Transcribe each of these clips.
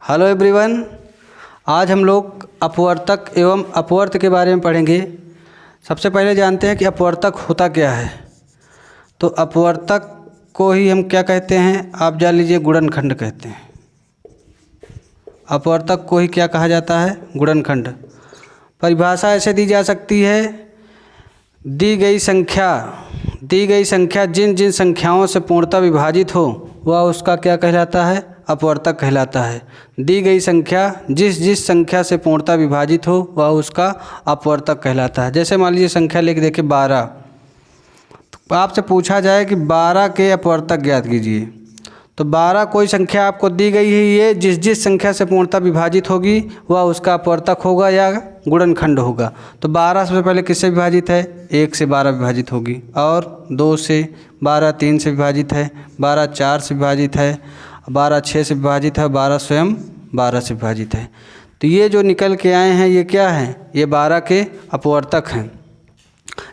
Hello everyone, आज हम लोग अपवर्तक एवं अपवर्त के बारे में पढ़ेंगे। सबसे पहले जानते हैं कि अपवर्तक होता क्या है। तो अपवर्तक को ही हम क्या कहते हैं, आप जान लीजिए, गुणनखंड कहते हैं। अपवर्तक को ही क्या कहा जाता है, गुणनखंड। परिभाषा ऐसे दी जा सकती है, दी गई संख्या जिन जिन संख्याओं से पूर्णतः विभाजित हो वह उसका क्या कहलाता है, अपवर्तक कहलाता है। दी गई संख्या जिस जिस संख्या से पूर्णतः विभाजित हो वह उसका अपवर्तक कहलाता है। जैसे मान लीजिए संख्या लेके देखिए 12, तो आपसे पूछा जाए कि 12 के अपवर्तक ज्ञात कीजिए, तो 12 कोई संख्या आपको दी गई है, ये जिस जिस संख्या से पूर्णतः विभाजित होगी वह उसका अपवर्तक होगा या गुणनखंड होगा। तो 12 सबसे पहले किससे विभाजित है, 1 से 12 विभाजित होगी, और 2 से 12, 3 से विभाजित है, 12 4 से विभाजित है, 12 6 से विभाजित है, 12 स्वयं 12 से विभाजित है। तो ये जो निकल के आए हैं ये क्या है, ये 12 के अपवर्तक हैं।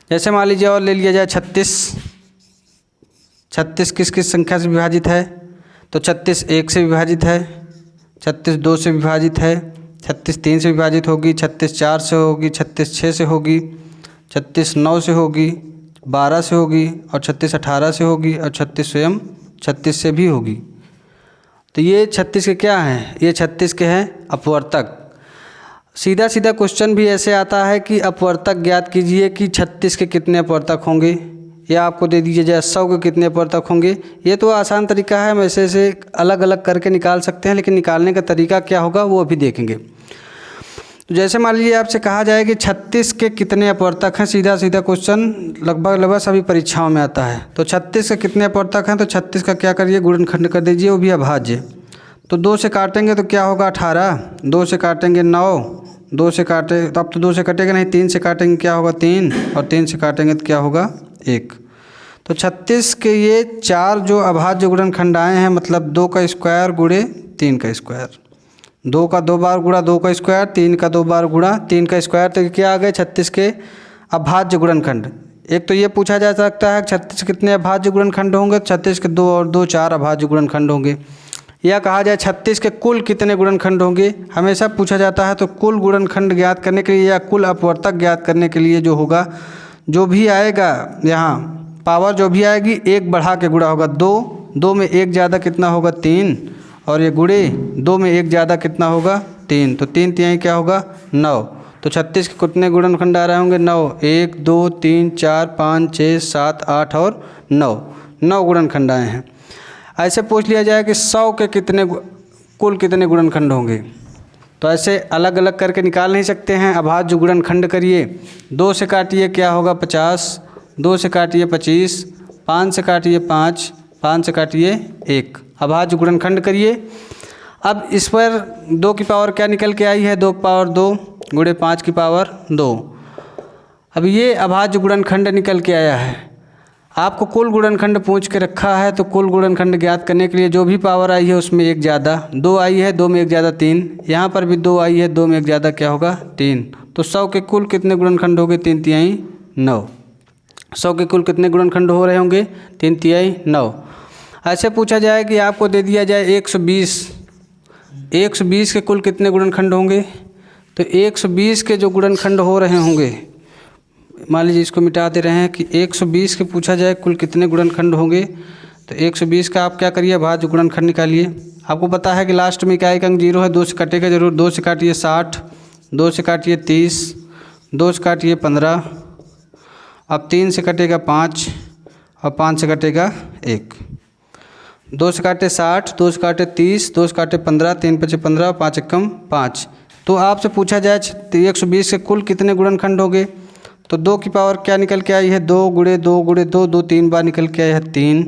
जैसे मान लीजिए और ले लिया जाए 36 किस किस संख्या से विभाजित है, तो 36 1 से विभाजित है, 36 2 से विभाजित है, 36 3 से विभाजित होगी, 36 4 से होगी, 36 6 से होगी, 36 9 से होगी, 12 से होगी, और 36 18 से होगी, और 36 स्वयं 36 से भी होगी। तो ये 36 के क्या हैं, ये 36 के हैं अपवर्तक। सीधा सीधा क्वेश्चन भी ऐसे आता है कि अपवर्तक ज्ञात कीजिए कि 36 के कितने अपवर्तक होंगे, या आपको दे दीजिए जाए 100 के कितने अपवर्तक होंगे। ये तो आसान तरीका है, हम ऐसे अलग अलग करके निकाल सकते हैं, लेकिन निकालने का तरीका क्या होगा वो अभी देखेंगे। तो जैसे मान लीजिए आपसे कहा जाए कि 36 के कितने अपवर्तक हैं, सीधा सीधा क्वेश्चन लगभग सभी परीक्षाओं में आता है। तो 36 के कितने अपवर्तक हैं, तो 36 का क्या करिए, गुणनखंड कर दीजिए, वो भी अभाज्य। तो 2 से काटेंगे तो क्या होगा 18, 2 से काटेंगे 9, 2 से काटे तो अब तो 2 से कटेगा नहीं, 3 से काटेंगे क्या होगा 3, और 3 से काटेंगे तो क्या होगा 1। तो 36 के ये 4 जो अभाज्य गुणनखंड आए हैं, मतलब 2 का स्क्वायर गुणे 3 का स्क्वायर, 2 का 2 बार गुणा 2 का स्क्वायर, 3 का 2 बार गुणा 3 का स्क्वायर। तो क्या आ गए 36 के अभाज्य गुणनखंड। एक तो ये पूछा जा सकता है 36 कितने अभाज्य गुणनखंड होंगे, 36 के 2 और 2 4 अभाज्य गुणनखंड होंगे। या कहा जाए 36 के कुल कितने गुणनखंड होंगे, हमेशा पूछा जाता है। तो कुल गुणनखंड ज्ञात करने के लिए या कुल अपवर्तक ज्ञात करने के लिए जो होगा, जो भी आएगा यहाँ पावर जो भी आएगी 1 बढ़ा के गुणा होगा 2 में 1 ज़्यादा कितना होगा 3, और ये गुणे 2 में 1 ज़्यादा कितना होगा 3, तो 3 तिहाई क्या होगा 9। तो 36 के कितने गुणनखंड आ रहे होंगे 9, 1 2 3 4 5 6 7 8 और 9 गुणनखंड आए हैं। ऐसे पूछ लिया जाए कि 100 के कुल कितने गुणनखंड होंगे, तो ऐसे अलग अलग करके निकाल नहीं सकते हैं। अभाज्य गुणनखंड करिए, 2 से काटिए क्या होगा 50, 2 से काटिए 25, 5 से काटिए 5, 5 से काटिए 1, अभाज्य गुणनखंड करिए। अब इस पर 2 की पावर क्या निकल के आई है, 2 की पावर 2 गुणे 5 की पावर 2। अब ये अभाज्य गुणनखंड निकल के आया है। आपको कुल गुणनखंड पूछ के रखा है, तो कुल गुणनखंड ज्ञात करने के लिए जो भी पावर आई है उसमें 1 ज़्यादा, 2 आई है 2 में 1 ज़्यादा 3, यहाँ पर भी 2 आई है 2 में 1 ज़्यादा क्या होगा 3। तो 100 के कुल कितने गुणनखंड हो गए, 3 तिहाई 9। 100 के कुल कितने गुणनखंड हो रहे होंगे, 3 तिहाई 9। ऐसे पूछा जाए कि आपको दे दिया जाए 120 के कुल कितने गुणनखंड होंगे, तो 120 के जो गुणनखंड हो रहे होंगे, मान लीजिए इसको मिटा दे रहे हैं कि 120 के पूछा जाए कुल कितने गुणनखंड होंगे, तो 120 का आप क्या करिए अभाज्य गुणनखंड निकालिए। आपको पता है कि लास्ट में इकाई का अंक 0 है, 2 से कटेगा जरूर, 2 से काटिए 60, 2 से काटिए 30, 2 से काटिए 15, अब 3 से कटेगा 5, और 5 से कटेगा 1, 2 से काटे 60, 2 से काटे 30, 2 से काटे 15, 3 5 15, 5 एकम 5। तो आपसे पूछा जाए 120 के कुल कितने गुणनखंड होंगे, तो 2 की पावर क्या निकल के आई है, 2 गुणे 2 गुणे 2, 2 3 बार निकल के आया है 3,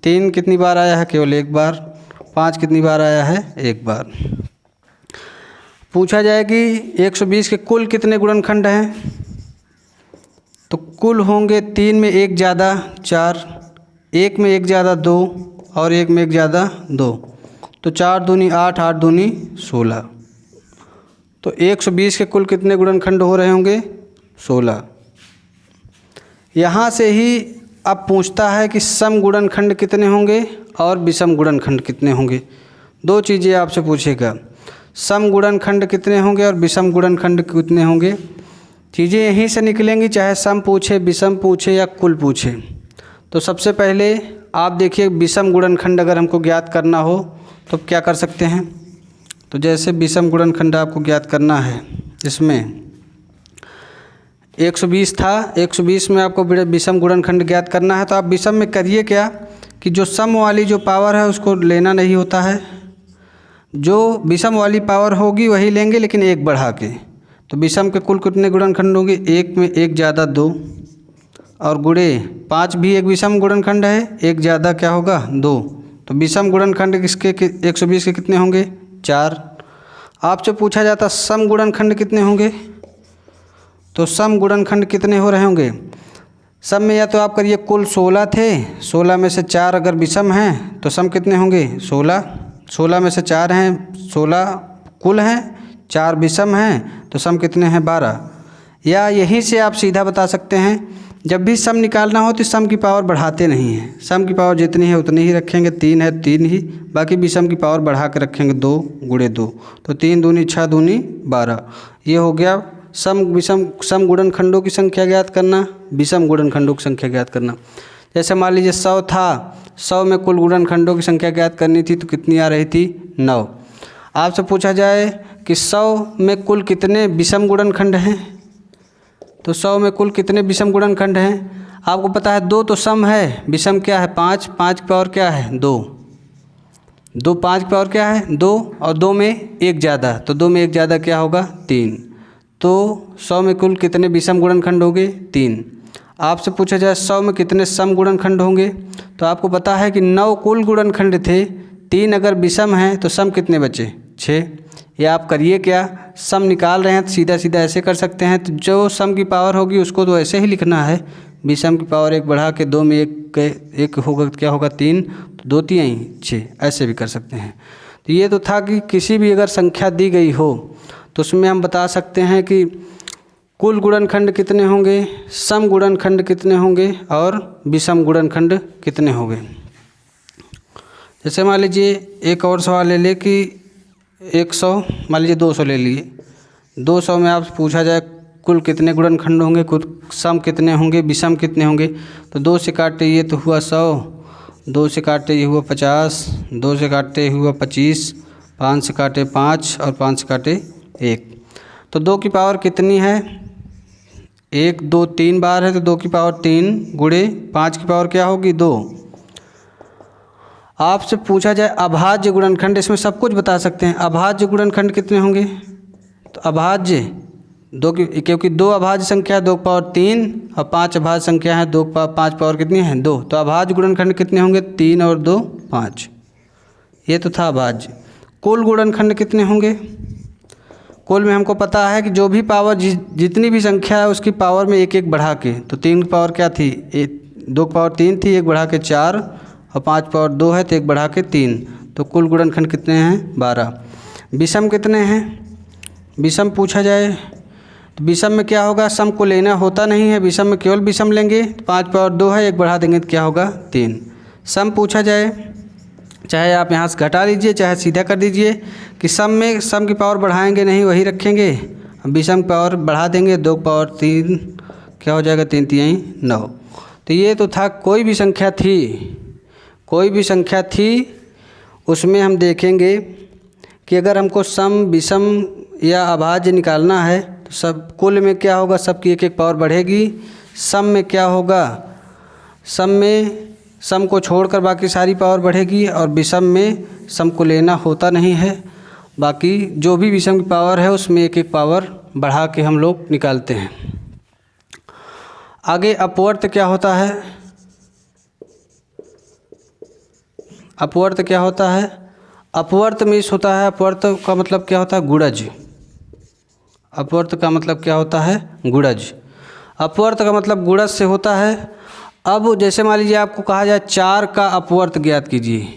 3 कितनी बार आया है, केवल 1 बार, 5 कितनी बार आया है 1 बार। पूछा जाए कि 120 के कुल कितने गुणनखंड हैं, तो कुल होंगे 3 में 1 ज़्यादा 4, 1 में 1 ज़्यादा 2, और 1 में 1 ज़्यादा 2, तो 4 दूनी 8, 8 दूनी 16। तो 120 के कुल कितने गुणनखंड हो रहे होंगे 16। यहाँ से ही अब पूछता है कि सम गुणनखंड कितने होंगे और विषम गुणनखंड कितने होंगे। 2 चीज़ें आपसे पूछेगा। सम गुणनखंड कितने होंगे और विषम गुणनखंड कितने होंगे। चीज़ें यहीं से निकलेंगी, चाहे सम पूछे, विषम पूछे या कुल पूछे। तो सबसे पहले आप देखिए विषम गुणनखंड अगर हमको ज्ञात करना हो तो क्या कर सकते हैं। तो जैसे विषम गुणनखंड आपको ज्ञात करना है, इसमें 120 था, 120 में आपको विषम गुणनखंड ज्ञात करना है। तो आप विषम में करिए क्या कि जो सम वाली जो पावर है उसको लेना नहीं होता है, जो विषम वाली पावर होगी वही लेंगे लेकिन एक बढ़ा के। तो विषम के कुल कितने गुणनखंड होंगे, एक में एक ज़्यादा 2 और गुणे 5 भी एक विषम गुणनखंड है, एक ज़्यादा क्या होगा 2। तो विषम गुणनखंड किसके 120 के कितने होंगे 4। आपसे पूछा जाता सम गुणनखंड कितने होंगे, तो सम गुणनखंड कितने हो रहे होंगे। सम में या तो आप करिए कुल 16 थे, 16 में से 4 अगर विषम हैं तो सम कितने होंगे 16। 16 में से 4 हैं, 16 कुल हैं, 4 विषम हैं, तो सम कितने हैं 12। या यहीं से आप सीधा बता सकते हैं, जब भी सम निकालना हो तो सम की पावर बढ़ाते नहीं हैं, सम की पावर जितनी है उतनी ही रखेंगे, 3 है 3 ही, बाकी विषम की पावर बढ़ा के रखेंगे 2 गुणे 2। तो 3 दूनी 6 दूनी 12। ये हो गया सम विषम सम गुणनखंडों की संख्या ज्ञात करना, विषम गुणनखंडों की संख्या ज्ञात करना। जैसे मान लीजिए 100 था, 100 में कुल गुणनखंडों की संख्या ज्ञात करनी थी तो कितनी आ रही थी 9। आपसे पूछा जाए कि 100 में कुल कितने विषम गुणनखंड हैं, तो 100 में कुल कितने विषम गुणनखंड हैं। आपको पता है 2 तो सम है, विषम क्या है 5, 5 की पावर क्या है 2, 5 की पावर क्या है 2 और 2 में एक ज़्यादा, तो 2 में एक ज़्यादा क्या होगा 3। तो 100 में कुल कितने विषम गुणनखंड होंगे 3। आपसे पूछा जाए 100 में कितने सम गुणनखंड होंगे, तो आपको पता है कि 9 कुल गुणनखंड थे, 3 अगर विषम हैं तो सम कितने बचे 6। या आप करिए क्या, सम निकाल रहे हैं तो सीधा सीधा ऐसे कर सकते हैं, तो जो सम की पावर होगी उसको तो ऐसे ही लिखना है, विषम की पावर 1 बढ़ा के 2 में एक होगा क्या होगा 3, तो 2 3 6, ऐसे भी कर सकते हैं। तो ये तो था कि किसी भी अगर संख्या दी गई हो तो उसमें हम बता सकते हैं कि कुल गुणनखंड कितने होंगे, सम गुणनखंड कितने होंगे और विषम गुणनखंड कितने होंगे। जैसे मान लीजिए एक और सवाल ले ले कि 100, मान लीजिए 200 ले लिए, 200 में आपसे पूछा जाए कुल कितने गुणनखंड होंगे, कुल सम कितने होंगे, विषम कितने होंगे। तो 2 से काटते ये तो हुआ 100, 2 से काटते ये हुआ 50, 2 से काटते हुआ 25, 5 से काटे 5 और 5 से काटे 1। तो 2 की पावर कितनी है 1 2 3 बार है, तो 2 की पावर 3 गुणे 5 की पावर क्या होगी 2। आपसे पूछा जाए अभाज्य गुणनखंड, इसमें सब कुछ बता सकते हैं। अभाज्य गुणनखंड कितने होंगे, तो अभाज्य 2 की, क्योंकि 2 अभाज्य संख्या है 2 की पावर 3 और 5 अभाज्य संख्या है 2 की पावर 5 पावर कितनी है 2। तो अभाज्य गुणनखंड कितने होंगे 3 और 2 5। ये तो था अभाज्य। कुल गुणनखंड कितने होंगे, कुल में हमको पता है कि जो भी पावर जितनी भी संख्या है उसकी पावर में एक एक बढ़ा के, तो 3 की पावर क्या थी 2 की पावर 3 थी, 1 बढ़ा के 4 और 5 पावर 2 है तो 1 बढ़ा के 3। तो कुल गुणनखंड कितने हैं 12। विषम कितने हैं, विषम पूछा जाए तो विषम में क्या होगा, सम को लेना होता नहीं है, विषम में केवल विषम लेंगे, 5 पावर 2 है 1 बढ़ा देंगे तो क्या होगा 3। सम पूछा जाए, चाहे आप यहाँ से घटा लीजिए चाहे सीधा कर दीजिए कि सम में सम की पावर बढ़ाएंगे नहीं वही रखेंगे, विषम की पावर बढ़ा देंगे 2 की पावर 3 क्या हो जाएगा 3 3 9। तो ये तो था कोई भी संख्या थी, कोई भी संख्या थी उसमें हम देखेंगे कि अगर हमको सम विषम या अभाज्य निकालना है तो सब कुल में क्या होगा, सबकी एक एक पावर बढ़ेगी। सम में क्या होगा, सम में सम को छोड़कर बाकी सारी पावर बढ़ेगी, और विषम में सम को लेना होता नहीं है, बाकी जो भी विषम की पावर है उसमें एक एक पावर बढ़ा के हम लोग निकालते हैं। आगे अपवर्त क्या होता है, अपवर्त क्या होता है, अपवर्त मीन्स होता है, अपवर्त का मतलब क्या होता है गुणज, अपवर्त का मतलब क्या होता है गुणज, अपवर्त का मतलब गुणज से होता है। अब जैसे मान लीजिए आपको कहा जाए 4 का अपवर्त ज्ञात कीजिए,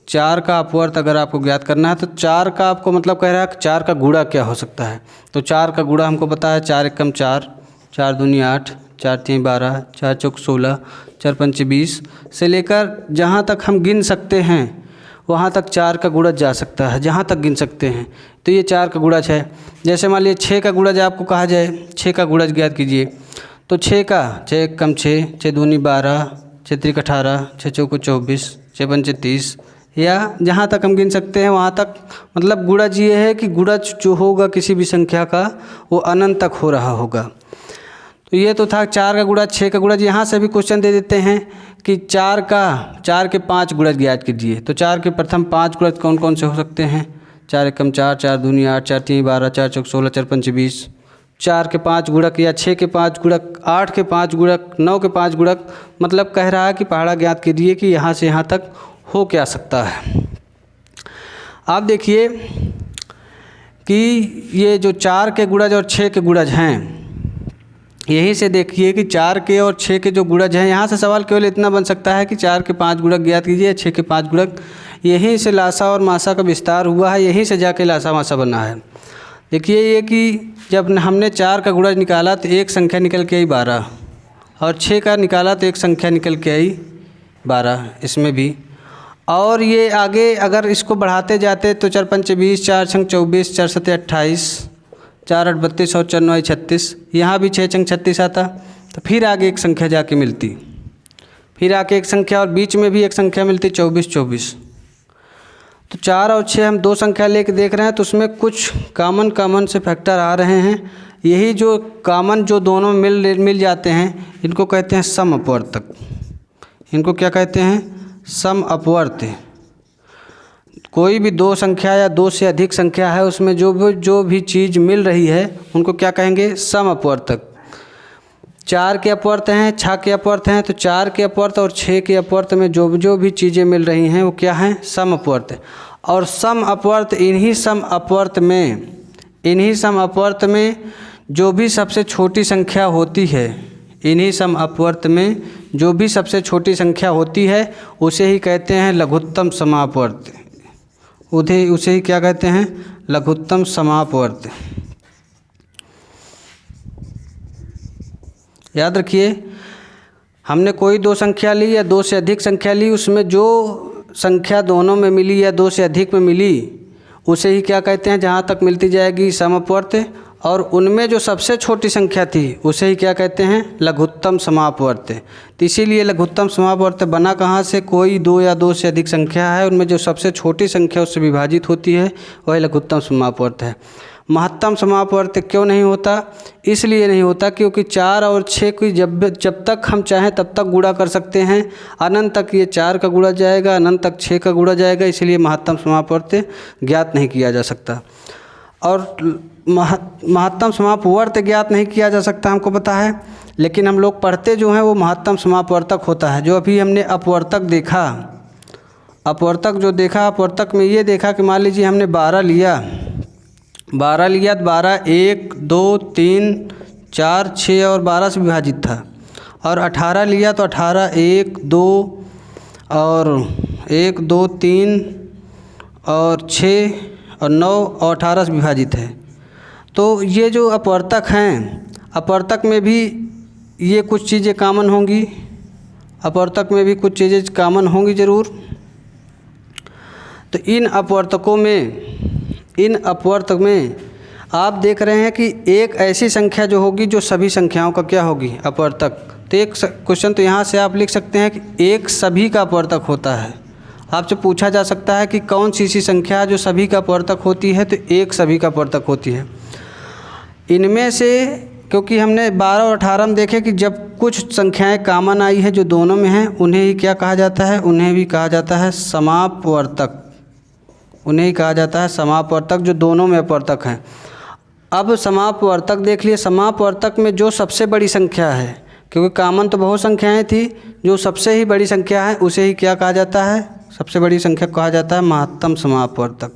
4 का अपवर्त अगर आपको ज्ञात करना है तो 4 का आपको मतलब कह रहा है कि 4 का गुणा क्या हो सकता है। तो 4 का गुणा हमको पता है 4 एकम 4, 4 दूनी 8, 4 तीन 12, 4 चौक 16, 4 पंचे 20 से लेकर जहाँ तक हम गिन सकते हैं वहाँ तक 4 का गुणज जा सकता है, जहाँ तक गिन सकते हैं। तो ये 4 का गुणज है। जैसे मान लीजिए 6 का गुणज आपको कहा जाए, 6 का गुणज ज्ञात कीजिए, तो 6 का 6 कम 6, 6 दूनी 12, 6 त्रिक 18, 6 चौको 24, 6 पंचे 30, या जहाँ तक हम गिन सकते हैं वहाँ तक। मतलब गुणज ये है कि गुणज जो होगा किसी भी संख्या का वो अनंत तक हो रहा होगा। तो ये तो था 4 का गुणज, 6 का गुणज। यहाँ से भी क्वेश्चन दे देते हैं कि 4 के 5 गुणज ज्ञात कीजिए। तो 4 के प्रथम 5 गुणज कौन कौन से हो सकते हैं? 4 एकम 4, 4 दूनी 8, 4 तीन 12, 4 चौक 16, 4 पंचे 20। 4 के 5 गुणक या 6 के 5 गुणक, 8 के 5 गुणक, 9 के 5 गुणक। मतलब कह रहा है कि पहाड़ा ज्ञात कीजिए कि यहाँ से यहाँ तक हो क्या सकता है। आप देखिए कि ये जो 4 के गुणज और 6 के गुणज हैं, यही से देखिए कि 4 के और 6 के जो गुणज हैं, यहाँ से सवाल केवल इतना बन सकता है कि 4 के 5 गुणक ज्ञात कीजिए, 6 के 5 गुणक। यहीं से लासा और मासा का विस्तार हुआ है, यहीं से जाके लासा मासा बना है। देखिए ये कि जब हमने 4 का गुणज निकाला तो एक संख्या निकल के आई 12, और 6 का निकाला तो एक संख्या निकल के आई 12, इसमें भी। और ये आगे अगर इसको बढ़ाते जाते तो 4 पंचे 20, 4 छंग 24, 4 सत्ते 28, 4 8 32 और 4 9 36। यहाँ भी 6 छंग 36 आता, तो फिर आगे एक संख्या जाके मिलती, फिर आके एक संख्या, और बीच में भी एक संख्या मिलती 24 24। तो 4 और 6 हम दो संख्या लेके देख रहे हैं, तो उसमें कुछ कॉमन से फैक्टर आ रहे हैं। यही जो कॉमन जो दोनों मिल जाते हैं, इनको कहते हैं सम अपवर्तक। इनको क्या कहते हैं? सम अपवर्त। कोई भी दो संख्या या दो से अधिक संख्या है, उसमें जो भी चीज़ मिल रही है उनको क्या कहेंगे? सम अपवर्तक। 4 के अपवर्त हैं, 6 के अपवर्त हैं, तो 4 के अपवर्त और 6 के अपवर्त में जो भी चीज़ें मिल रही हैं वो क्या हैं? सम अपवर्त। और सम अपवर्त, इन्हीं सम अपवर्त में जो भी सबसे छोटी संख्या होती है, इन्हीं सम अपवर्त में जो भी सबसे छोटी संख्या होती है उसे ही कहते हैं लघुत्तम समापवर्त। उसे ही क्या कहते हैं? लघुत्तम समापवर्त। याद रखिए, हमने कोई दो संख्या ली या दो से अधिक संख्या ली, उसमें जो संख्या दोनों में मिली या दो से अधिक में मिली उसे ही क्या कहते हैं? जहाँ तक मिलती जाएगी समअपवर्त। और उनमें जो सबसे छोटी संख्या थी उसे ही क्या कहते हैं? लघुत्तम समापवर्त। तो इसीलिए लघुत्तम समापवर्त बना कहाँ से? कोई दो या दो से अधिक संख्या है, उनमें जो सबसे छोटी संख्या उससे विभाजित होती है वही लघुत्तम समापवर्त है। महत्तम समापवर्त क्यों नहीं होता? इसलिए नहीं होता क्योंकि 4 और 6 की जब तक हम चाहें तब तक गुणा कर सकते हैं। अनंत तक ये 4 का गुणा जाएगा, अनंत तक 6 का गुणा जाएगा, इसलिए महत्तम समापवर्त ज्ञात नहीं किया जा सकता। और महत्तम समापवर्त ज्ञात नहीं किया जा सकता, हमको पता है, लेकिन हम लोग पढ़ते जो हैं वो महत्तम समापवर्तक होता है। जो अभी हमने अपवर्तक देखा, अपवर्तक में ये देखा कि मान लीजिए हमने 12 लिया तो 12 1 2 3 4 6 और 12 से विभाजित था। और 18 लिया तो 18 1 2 और 1 2 3 और 6 और 9 और 18 से विभाजित है। तो ये जो अपवर्तक हैं, अपवर्तक में भी ये कुछ चीज़ें कॉमन होंगी, अपवर्तक में भी कुछ चीज़ें कॉमन होंगी ज़रूर। तो इन अपवर्तक में आप देख रहे हैं कि एक ऐसी संख्या जो होगी जो सभी संख्याओं का क्या होगी? अपवर्तक। तो एक क्वेश्चन तो यहाँ से आप लिख सकते हैं कि एक सभी का अपवर्तक होता है। आपसे पूछा जा सकता है कि कौन सी ऐसी संख्या जो सभी का अपवर्तक होती है? तो एक सभी का अपवर्तक होती है। इनमें से क्योंकि हमने 12 और 18 में देखे कि जब कुछ संख्याएं कॉमन आई हैं जो दोनों में हैं, उन्हें ही क्या कहा जाता है? उन्हें भी कहा जाता है समापवर्तक। उन्हें ही कहा जाता है समापवर्तक, जो दोनों में अपवर्तक हैं। अब समापवर्तक देख लिए, समापवर्तक में जो सबसे बड़ी संख्या है, क्योंकि कॉमन तो बहुत संख्याएं थी, जो सबसे ही बड़ी संख्या है उसे ही क्या कहा जाता है? सबसे बड़ी संख्या कहा जाता है महत्तम समापवर्तक।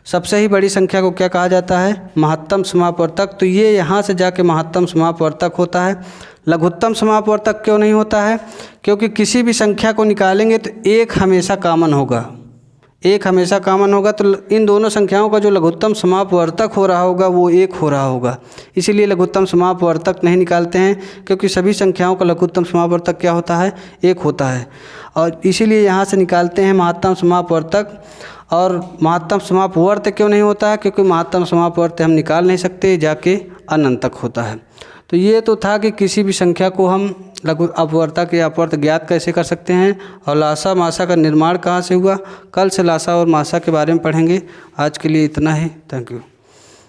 सबसे ही बड़ी संख्या को क्या कहा जाता है? महत्तम समापवर्तक। तो ये यहाँ से जाके महत्तम समापवर्तक होता है। लघुत्तम समापवर्तक क्यों नहीं होता है? क्योंकि किसी भी संख्या को निकालेंगे तो एक हमेशा कॉमन होगा, एक हमेशा कॉमन होगा, तो इन दोनों संख्याओं का जो लघुत्तम समापवर्तक हो रहा होगा वो 1 हो रहा होगा। इसीलिए लघुत्तम समापवर्तक नहीं निकालते हैं, क्योंकि सभी संख्याओं का लघुत्तम समापवर्तक क्या होता है? 1 होता है। और इसीलिए यहाँ से निकालते हैं महत्तम समापवर्तक। और महत्तम समापवर्त क्यों नहीं होता है? क्योंकि महत्तम समापवर्त हम निकाल नहीं सकते, जाके अनंत तक होता है। तो ये तो था कि किसी भी संख्या को हम लघु अपवर्तक या अपवर्त ज्ञात कैसे कर सकते हैं, और लासा मासा का निर्माण कहाँ से हुआ। कल से लासा और मासा के बारे में पढ़ेंगे। आज के लिए इतना ही। Thank you.